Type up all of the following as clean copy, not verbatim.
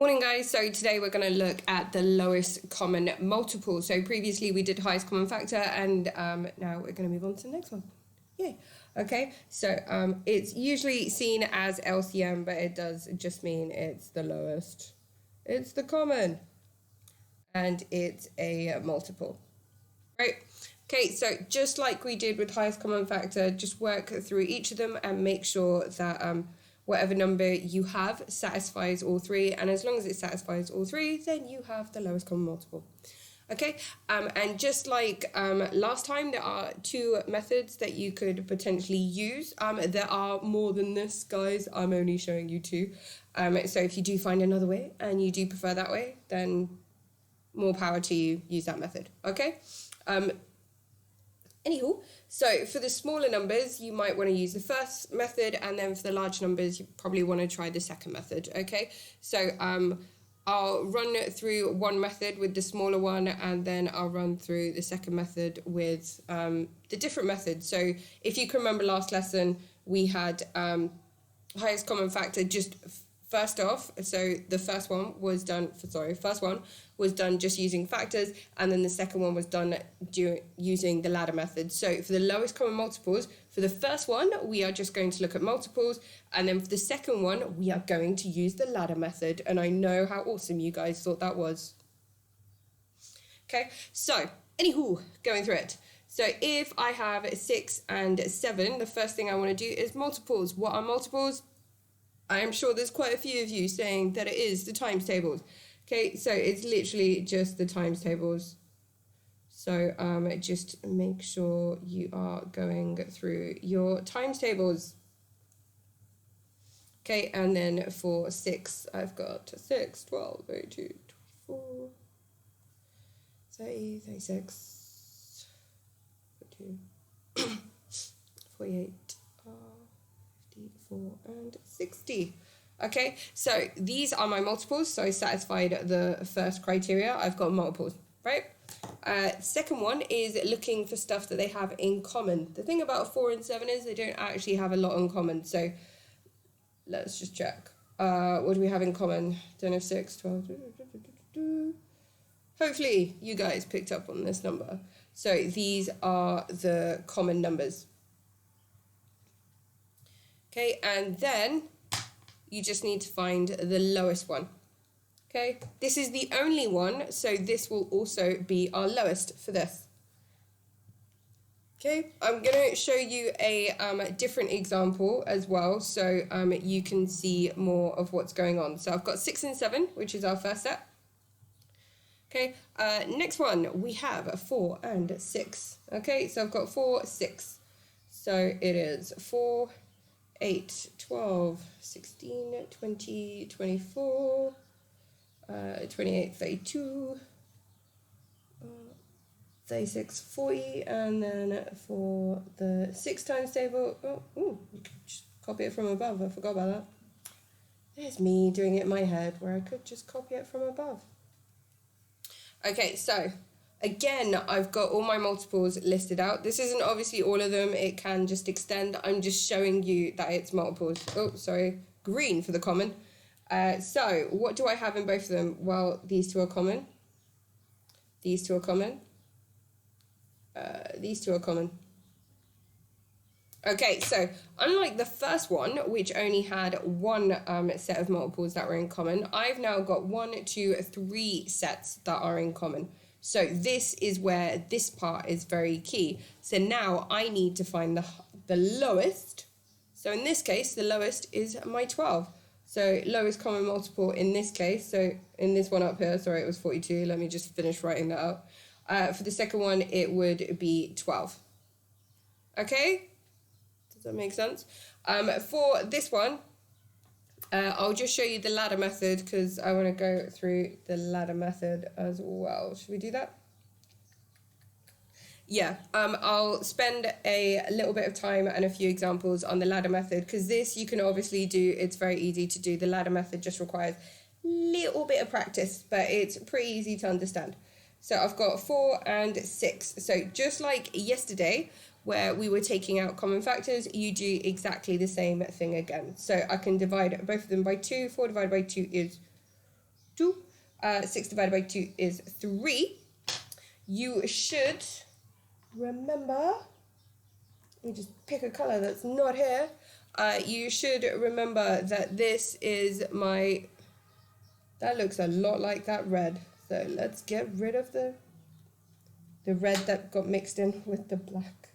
Morning guys, so today we're going to look at the lowest common multiple. So previously we did highest common factor and now we're going to move on to the next one. Yay. Okay, so it's usually seen as LCM, but it does just mean it's the lowest. It's the common and it's a multiple. Right? Okay, so just like we did with highest common factor, just work through each of them and make sure that whatever number you have satisfies all three, and as long as it satisfies all three, then you have the lowest common multiple. Okay, and just like last time, there are two methods that you could potentially use. There are more than this, guys. I'm only showing you two. So if you do find another way and you do prefer that way, then more power to you, use that method. Okay. Anywho, so for the smaller numbers, you might want to use the first method, and then for the large numbers, you probably want to try the second method, okay? So I'll run through one method with the smaller one, and then I'll run through the second method with the different method. So if you can remember last lesson, we had highest common factor just first off. So the first one was done just using factors, and then the second one was done using the ladder method. So for the lowest common multiples, for the first one, we are just going to look at multiples, and then for the second one, we are going to use the ladder method, and I know how awesome you guys thought that was. Okay, so anywho, going through it. So if I have 6 and 7, the first thing I want to do is multiples. What are multiples? I am sure there's quite a few of you saying that it is the times tables. Okay, so it's literally just the times tables. So just make sure you are going through your times tables. Okay, and then for 6, I've got 6, 12, 32, 24, 30, 36, 42, 48, 54 and 60. Okay, so these are my multiples, so I satisfied the first criteria. I've got multiples, right? Second one is looking for stuff that they have in common. The thing about 4 and 7 is they don't actually have a lot in common, so let's just check. What do we have in common? Don't have 6, 12. Hopefully you guys picked up on this number. So these are the common numbers. Okay, and then you just need to find the lowest one. Okay, this is the only one, so this will also be our lowest for this. Okay, I'm going to show you a different example as well, so you can see more of what's going on. So I've got 6 and 7, which is our first set. Okay, next one, we have 4 and 6. Okay, so I've got 4, 6. So it is 4, 8, 12, 16, 20, 24, 28, 32, 36, 40, and then for the 6 times table, you can just copy it from above, I forgot about that. There's me doing it in my head where I could just copy it from above. Okay, so again, I've got all my multiples listed out. This isn't obviously all of them. It can just extend. I'm just showing you that it's multiples. Oh, sorry. Green for the common. So what do I have in both of them? Well, these two are common. These two are common. These two are common. Okay, so unlike the first one, which only had one set of multiples that were in common, I've now got 1, 2, 3 sets that are in common. So this is where this part is very key. So now I need to find the lowest. So in this case, the lowest is my 12. So lowest common multiple in this case. So in this one up here, sorry, it was 42. Let me just finish writing that up. For the second one, it would be 12. Okay? Does that make sense? For this one, I'll just show you the ladder method because I want to go through the ladder method as well. Should we do that? Yeah, I'll spend a little bit of time and a few examples on the ladder method because this you can obviously do. It's very easy to do. The ladder method just requires a little bit of practice, but it's pretty easy to understand. So I've got 4 and 6. So just like yesterday, where we were taking out common factors, you do exactly the same thing again. So I can divide both of them by 2. 4 divided by 2 is 2. 6 divided by 2 is 3. You should remember, let me just pick a color that's not here. You should remember that this is my, that looks a lot like that red. So let's get rid of the red that got mixed in with the black.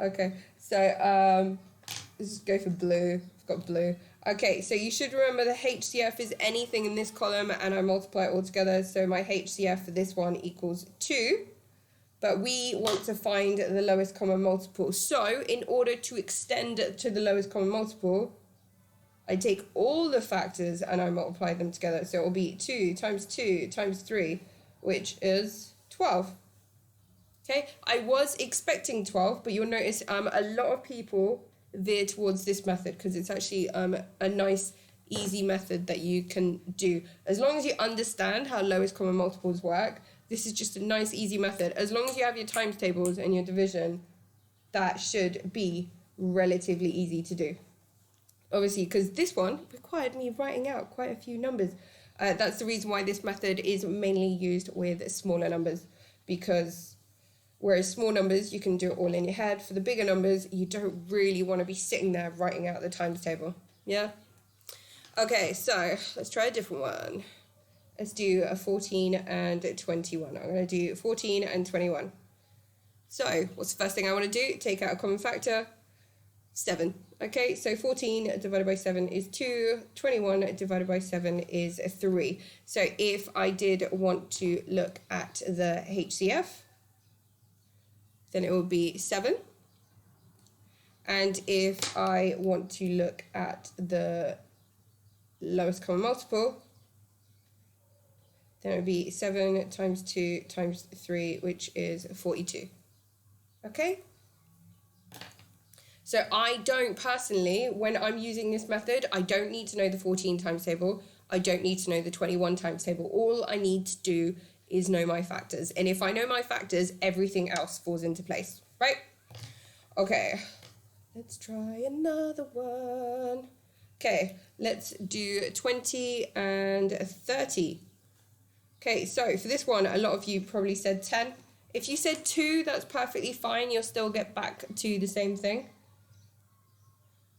Okay, so let's just go for blue. I've got blue. Okay, so you should remember the HCF is anything in this column, and I multiply it all together. So my HCF for this one equals 2. But we want to find the lowest common multiple. So in order to extend to the lowest common multiple, I take all the factors and I multiply them together. So it will be 2 times 2 times 3, which is 12. Okay, I was expecting 12, but you'll notice a lot of people veer towards this method because it's actually a nice, easy method that you can do. As long as you understand how lowest common multiples work, this is just a nice, easy method. As long as you have your times tables and your division, that should be relatively easy to do. Obviously, because this one required me writing out quite a few numbers. That's the reason why this method is mainly used with smaller numbers, because whereas small numbers, you can do it all in your head. For the bigger numbers, you don't really want to be sitting there writing out the times table. Yeah? Okay, so let's try a different one. Let's do a 14 and 21. I'm going to do 14 and 21. So what's the first thing I want to do? Take out a common factor, 7. Okay, so 14 divided by 7 is 2. 21 divided by 7 is 3. So if I did want to look at the HCF, then it would be 7. And if I want to look at the lowest common multiple, then it would be 7 times 2 times 3, which is 42. Okay? So I don't personally, when I'm using this method, I don't need to know the 14 times table. I don't need to know the 21 times table. All I need to do is know my factors. And if I know my factors, everything else falls into place, right? Okay, let's try another one. Okay, let's do 20 and 30. Okay, so for this one, a lot of you probably said 10. If you said 2, that's perfectly fine. You'll still get back to the same thing.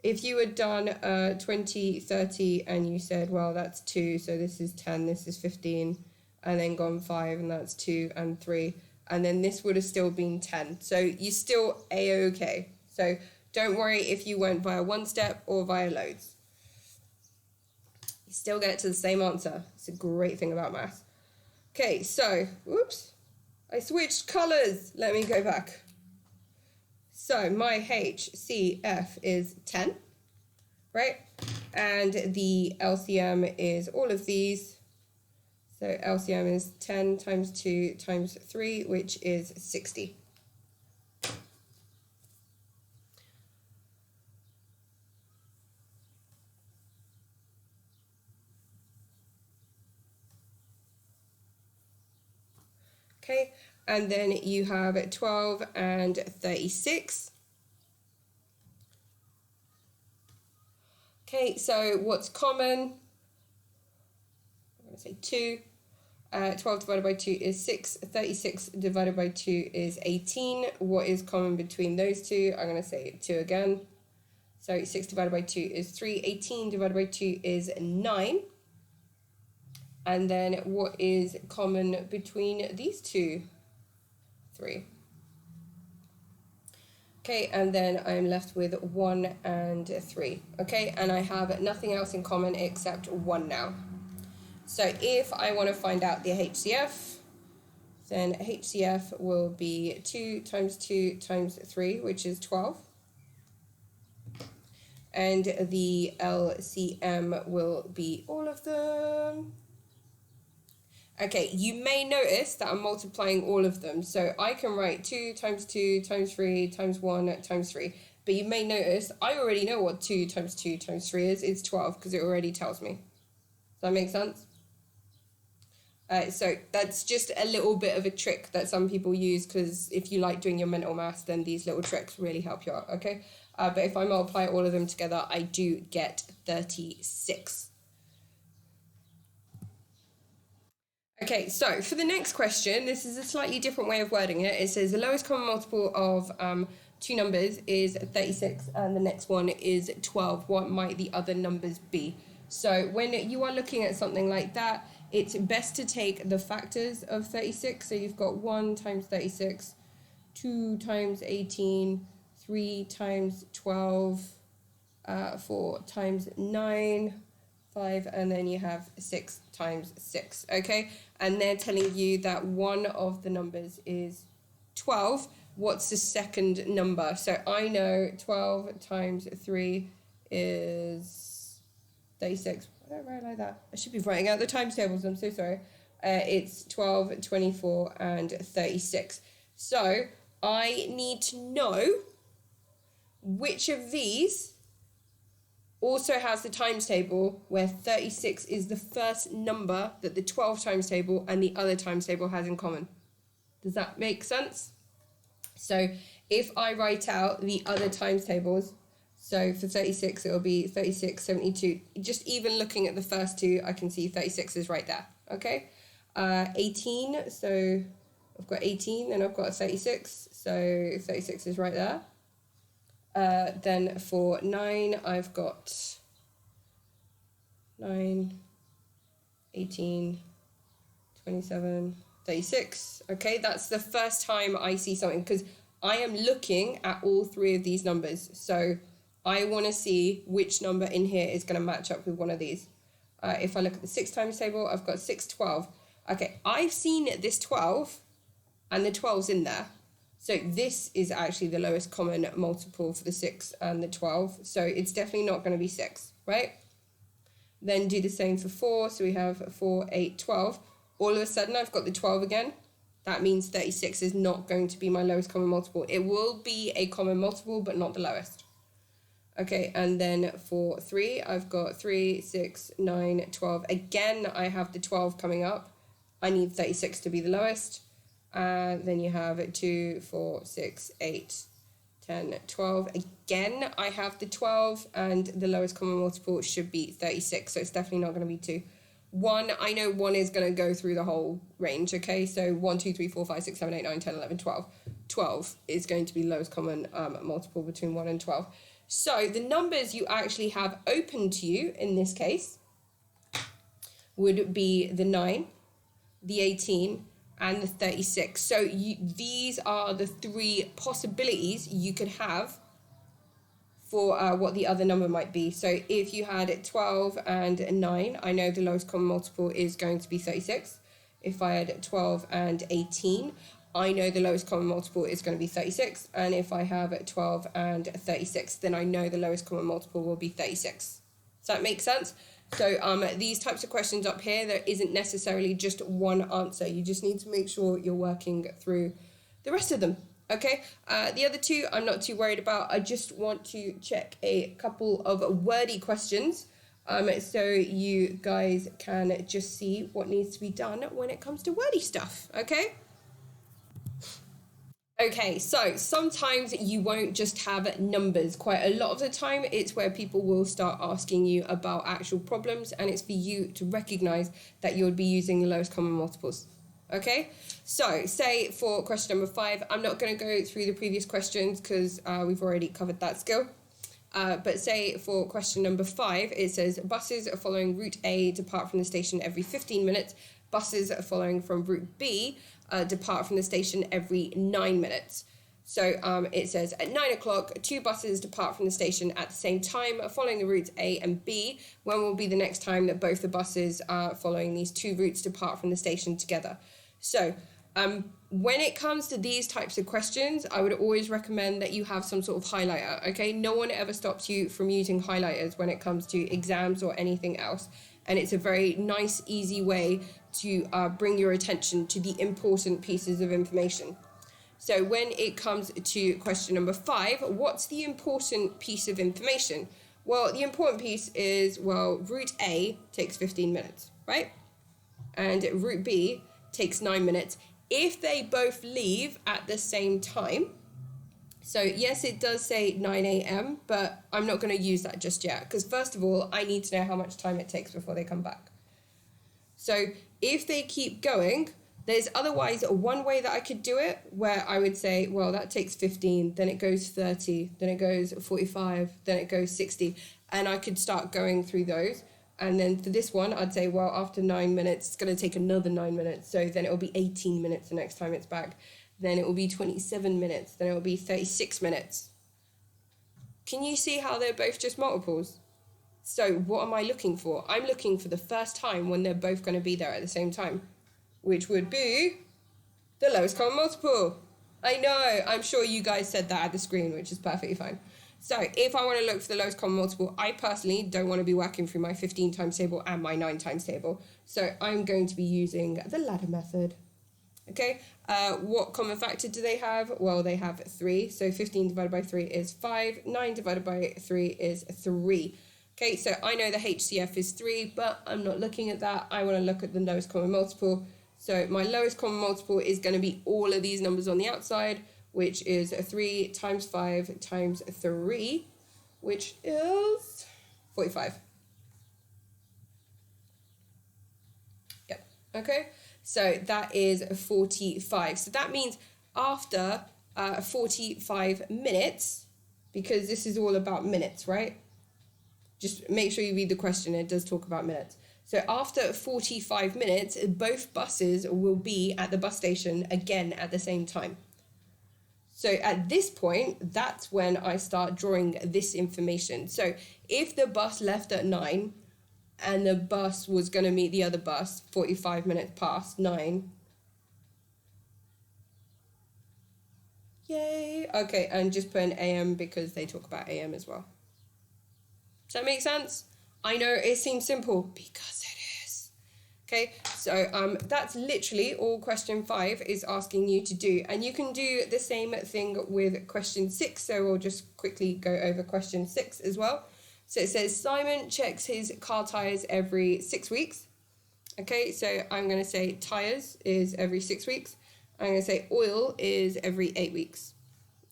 If you had done 20, 30, and you said, well, that's 2, so this is 10, this is 15, and then gone 5, and that's 2 and 3, and then this would have still been 10. So you're still A-okay. So don't worry if you went via one step or via loads. You still get to the same answer. It's a great thing about math. Okay, so, whoops, I switched colours. Let me go back. So my HCF is 10, right? And the LCM is all of these. So LCM is 10 times 2 times 3, which is 60. Okay, and then you have 12 and 36. Okay, so what's common? I'm going to say 2. 12 divided by 2 is 6. 36 divided by 2 is 18. What is common between those two? I'm going to say 2 again. So 6 divided by 2 is 3. 18 divided by 2 is 9. And then what is common between these two? 3. Okay, and then I'm left with 1 and 3. Okay, and I have nothing else in common except 1 now. So if I want to find out the HCF, then HCF will be 2 times 2 times 3, which is 12. And the LCM will be all of them. Okay, you may notice that I'm multiplying all of them. So I can write 2 times 2 times 3 times 1 times 3. But you may notice I already know what 2 times 2 times 3 is. It's 12 because it already tells me. Does that make sense? So that's just a little bit of a trick that some people use, because if you like doing your mental maths, then these little tricks really help you out, okay? But if I multiply all of them together, I do get 36. Okay, so for the next question, this is a slightly different way of wording it. It says the lowest common multiple of two numbers is 36 and the next one is 12. What might the other numbers be? So when you are looking at something like that, it's best to take the factors of 36. So you've got 1 times 36, 2 times 18, 3 times 12, 4 times 9, 5, and then you have 6 times 6, okay? And they're telling you that one of the numbers is 12. What's the second number? So I know 12 times 3 is 36. Why don't I write like that? I should be writing out the times tables, I'm so sorry. It's 12, 24, and 36. So I need to know which of these also has the times table where 36 is the first number that the 12 times table and the other times table has in common. Does that make sense? So if I write out the other times tables, so for 36 it'll be 36, 72. Just even looking at the first two, I can see 36 is right there, okay? 18, so I've got 18 and I've got 36, so 36 is right there. Then for 9, I've got 9, 18, 27, 36. Okay, that's the first time I see something because I am looking at all three of these numbers. So I want to see which number in here is going to match up with one of these. If I look at the 6 times table, I've got 6, 12. Okay, I've seen this 12 and the 12's in there. So this is actually the lowest common multiple for the 6 and the 12. So it's definitely not going to be 6, right? Then do the same for 4. So we have 4, 8, 12. All of a sudden, I've got the 12 again. That means 36 is not going to be my lowest common multiple. It will be a common multiple, but not the lowest. Okay, and then for 3, I've got 3, 6, 9, 12. Again, I have the 12 coming up. I need 36 to be the lowest. Then you have 2, 4, 6, 8, 10, 12. Again, I have the 12 and the lowest common multiple should be 36. So it's definitely not going to be 2. 1, I know 1 is going to go through the whole range, okay? So 1, 2, 3, 4, 5, 6, 7, 8, 9, 10, 11, 12. 12 is going to be lowest common multiple between 1 and 12. So the numbers you actually have open to you in this case would be the 9, the 18, and the 36. So these are the 3 possibilities you could have for what the other number might be. So if you had 12 and 9, I know the lowest common multiple is going to be 36. If I had 12 and 18, I know the lowest common multiple is going to be 36. And if I have 12 and 36, then I know the lowest common multiple will be 36. Does that make sense? So these types of questions up here, there isn't necessarily just one answer. You just need to make sure you're working through the rest of them, okay? The other 2, I'm not too worried about. I just want to check a couple of wordy questions so you guys can just see what needs to be done when it comes to wordy stuff, okay? Okay, so sometimes you won't just have numbers. Quite a lot of the time, it's where people will start asking you about actual problems, and it's for you to recognize that you would be using the lowest common multiples. Okay, so say for question number 5, I'm not going to go through the previous questions because we've already covered that skill. But say for question number 5, it says buses following route A depart from the station every 15 minutes. Buses following from route B depart from the station every 9 minutes. So it says at 9 o'clock, 2 buses depart from the station at the same time following the routes A and B. When will be the next time that both the buses following these 2 routes depart from the station together? So when it comes to these types of questions, I would always recommend that you have some sort of highlighter, okay? No one ever stops you from using highlighters when it comes to exams or anything else. And it's a very nice, easy way to bring your attention to the important pieces of information. So when it comes to question number 5, what's the important piece of information? Well, the important piece is, well, route A takes 15 minutes, right? And route B takes 9 minutes. If they both leave at the same time, so yes, it does say 9 a.m., but I'm not going to use that just yet, because first of all, I need to know how much time it takes before they come back. So if they keep going, there's otherwise one way that I could do it where I would say, well, that takes 15, then it goes 30, then it goes 45, then it goes 60. And I could start going through those. And then for this one, I'd say, well, after 9 minutes, it's going to take another 9 minutes. So then it will be 18 minutes the next time it's back. Then it will be 27 minutes. Then it will be 36 minutes. Can you see how they're both just multiples? So what am I looking for? I'm looking for the first time when they're both going to be there at the same time, which would be the lowest common multiple. I know, I'm sure you guys said that at the screen, which is perfectly fine. So if I want to look for the lowest common multiple, I personally don't want to be working through my 15 times table and my 9 times table. So I'm going to be using the ladder method. Okay, what common factor do they have? Well, they have 3. So 15 divided by 3 is 5. 9 divided by 3 is 3. Okay, so I know the HCF is 3, but I'm not looking at that. I want to look at the lowest common multiple. So my lowest common multiple is going to be all of these numbers on the outside, which is 3 times 5 times 3, which is 45. Yep, okay. So that is 45. So that means after 45 minutes, because this is all about minutes, right? Just make sure you read the question. It does talk about minutes. So after 45 minutes, both buses will be at the bus station again at the same time. So at this point, that's when I start drawing this information. So if the bus left at 9 and the bus was going to meet the other bus 45 minutes past 9. Yay. Okay, and just put an AM because they talk about AM as well. Does that make sense? I know it seems simple because it is. Okay, so that's literally all question 5 is asking you to do. And you can do the same thing with question 6. So we'll just quickly go over question 6 as well. So it says Simon checks his car tires every 6 weeks. Okay, so I'm going to say tires is every 6 weeks. I'm going to say oil is every 8 weeks.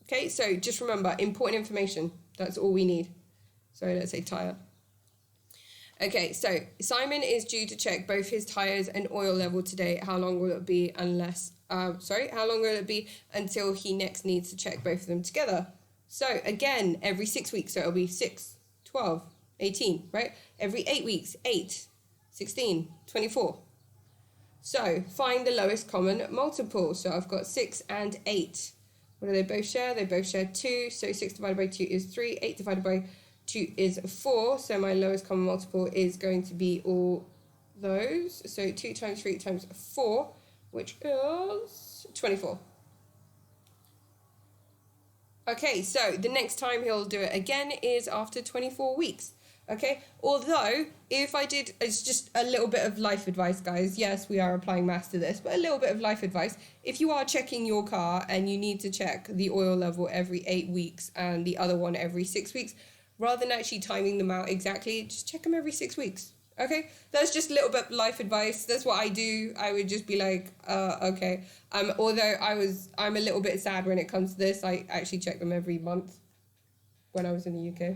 Okay, so just remember, important information. That's all we need. Sorry, let's say tire. Okay, so Simon is due to check both his tires and oil level today. How long will it be how long will it be until he next needs to check both of them together? So again, every 6 weeks, so it'll be 6, 12, 18, right? Every 8 weeks, 8, 16, 24. So find the lowest common multiple. So I've got 6 and 8. What do they both share? They both share 2. So 6 divided by 2 is 3. 8 divided by 2 is 4. So my lowest common multiple is going to be all those. So 2 times 3 times 4, which is 24. Okay, so the next time he'll do it again is after 24 weeks. Okay, although if I did, it's just a little bit of life advice, guys. Yes, we are applying maths to this, but a little bit of life advice. If you are checking your car and you need to check the oil level every 8 weeks and the other one every 6 weeks, rather than actually timing them out exactly, just check them every 6 weeks. Okay, that's just a little bit of life advice. That's what I do. I would just be like, okay. Although I'm a little bit sad when it comes to this. I actually check them every month when I was in the UK,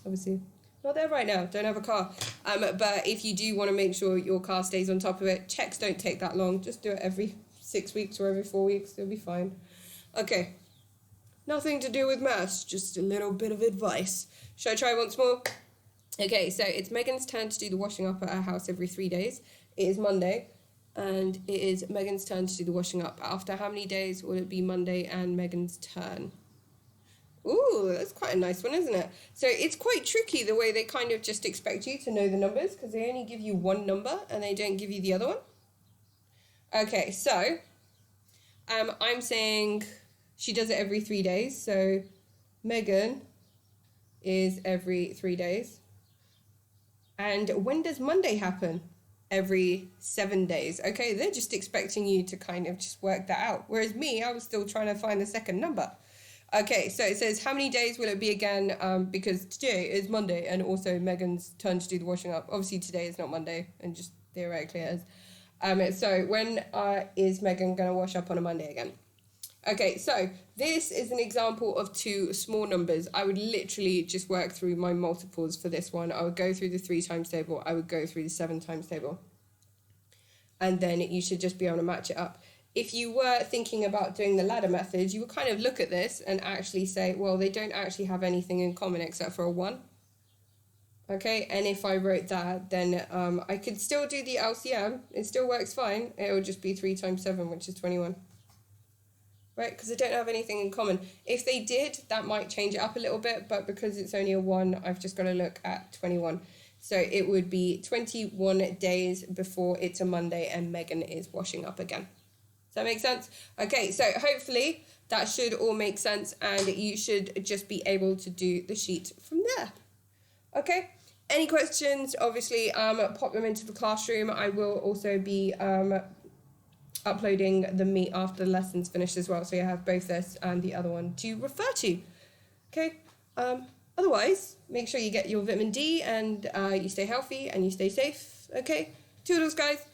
obviously. Not there right now, don't have a car. But if you do want to make sure your car stays on top of it, checks don't take that long. Just do it every 6 weeks or every 4 weeks, it'll be fine. Okay, nothing to do with maths, just a little bit of advice. Should I try once more? Okay, so it's Megan's turn to do the washing up at her house every 3 days. It is Monday, and it is Megan's turn to do the washing up. After how many days will it be Monday and Megan's turn? Ooh, that's quite a nice one, isn't it? So it's quite tricky the way they kind of just expect you to know the numbers because they only give you one number and they don't give you the other one. Okay, so I'm saying she does it every 3 days. So Megan is every 3 days. And when does Monday happen? Every 7 days. Okay, they're just expecting you to kind of just work that out. Whereas me, I was still trying to find the second number. Okay, so it says, how many days will it be again? Because today is Monday and also Megan's turn to do the washing up. Obviously today is not Monday and just theoretically it is. So when is Megan going to wash up on a Monday again? Okay, so this is an example of 2 small numbers. I would literally just work through my multiples for this one. I would go through the 3 times table. I would go through the 7 times table. and then you should just be able to match it up. If you were thinking about doing the ladder method, you would kind of look at this and actually say, well, they don't actually have anything in common except for a 1. Okay, and if I wrote that, then I could still do the LCM. It still works fine. It will just be 3 times 7, which is 21. Right, because they don't have anything in common. If they did, that might change it up a little bit, but because it's only a 1, I've just got to look at 21. So it would be 21 days before it's a Monday and Megan is washing up again. Does that make sense? Okay, so hopefully that should all make sense and you should just be able to do the sheet from there. Okay, any questions, obviously pop them into the classroom. I will also be uploading the meet after the lesson's finished as well, so you have both this and the other one to refer to. Okay, otherwise, make sure you get your vitamin D and you stay healthy and you stay safe. Okay, toodles guys.